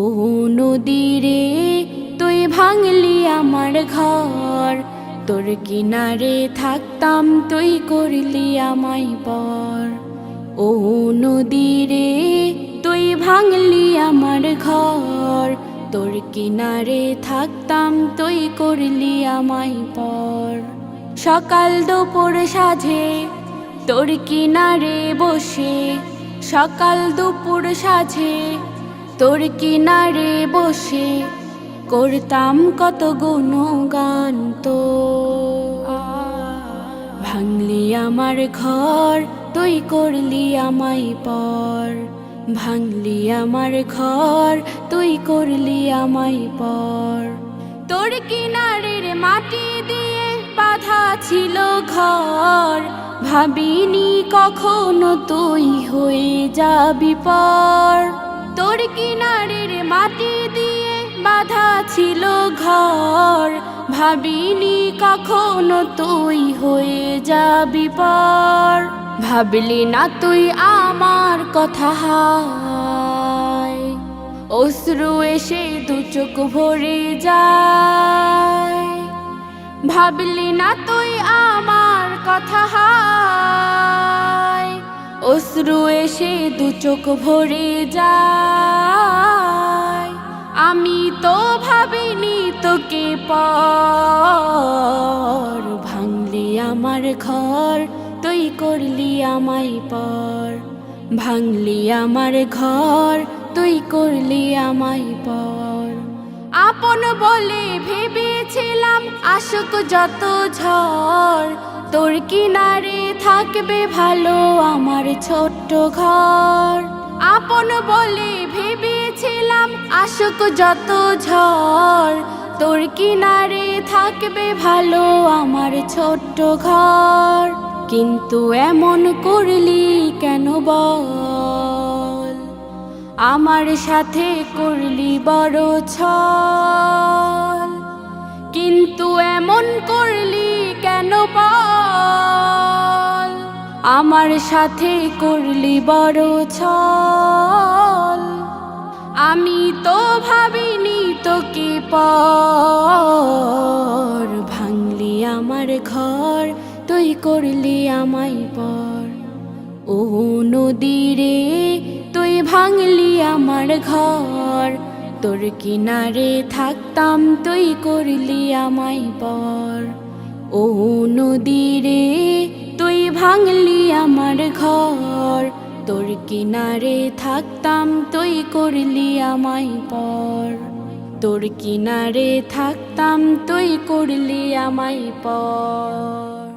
ও নদী রে তুই ভাঙলি আমার ঘর, তোর কিনারে থাকতাম তুই করলি আমায় পর। ও নদী রে তুই ভাঙলি আমার ঘর, তোর কিনারে থাকতাম তুই করলি আমায় পর। সকাল দুপুর সাঁঝে তোর কিনারে বসে, সকাল দুপুর সাঁঝে তোর কিনারে বসে করতাম কত গুণগান তো। ভাঙলি আমার ঘর তুই করলি আমায় পর, ভাঙলি আমার ঘর তুই করলি আমায় পর। তোর কিনারের মাটি দিয়ে বাঁধা ছিল ঘর, ভাবিনি কখনো তুই হয়ে যাবি পর। তোর কিনারের মাটি দিয়ে বাঁধা ছিল ঘর, ভাবিনি কখনো তুই হয়ে যাবি পর। ভাবলি না তুই আমার কথা, হায় অশ্রু এসে দু চোখ ভরে যায়। ভাবলি না তুই আমার কথা, হায় অশ্রু এসে দু চোখ ভরে যায়। আমি তো ভাবিনি তোকে পর, ভাঙলি আমার ঘর তুই করলি আমায় পর। ভাঙলি আমার ঘর তুই করলি আমায় পর। আপন বলে ভেবেছিলাম আসুক যত ঝড়, তোর কিনারে থাকবে ভালো আমার ছোট্ট ঘর। আপন বলে ভেবেছিলাম আসুক যত ঝড়, তোর কিনারে থাকবে ভালো আমার ছোট্ট ঘর। কিন্তু এমন করলি কেন বল, আমার সাথে করলি বড় ছল। কিন্তু এমন করলি কেন বল, আমার সাথে করলি বড় ছল। আমি তো ভাবিনি তোকে পর, ভাঙলি আমার ঘর তুই করলি আমায় পর। ও নদী রে তুই ভাঙলি আমার ঘর, তোর কিনারে থাকতাম তুই করলি আমায় পর। ও নদী রে তুই ভাঙলি আমার ঘর, তোর কিনারে থাকতাম তুই করলি আমায় পর। তোর কিনারে থাকতাম তুই করলি আমায় পর।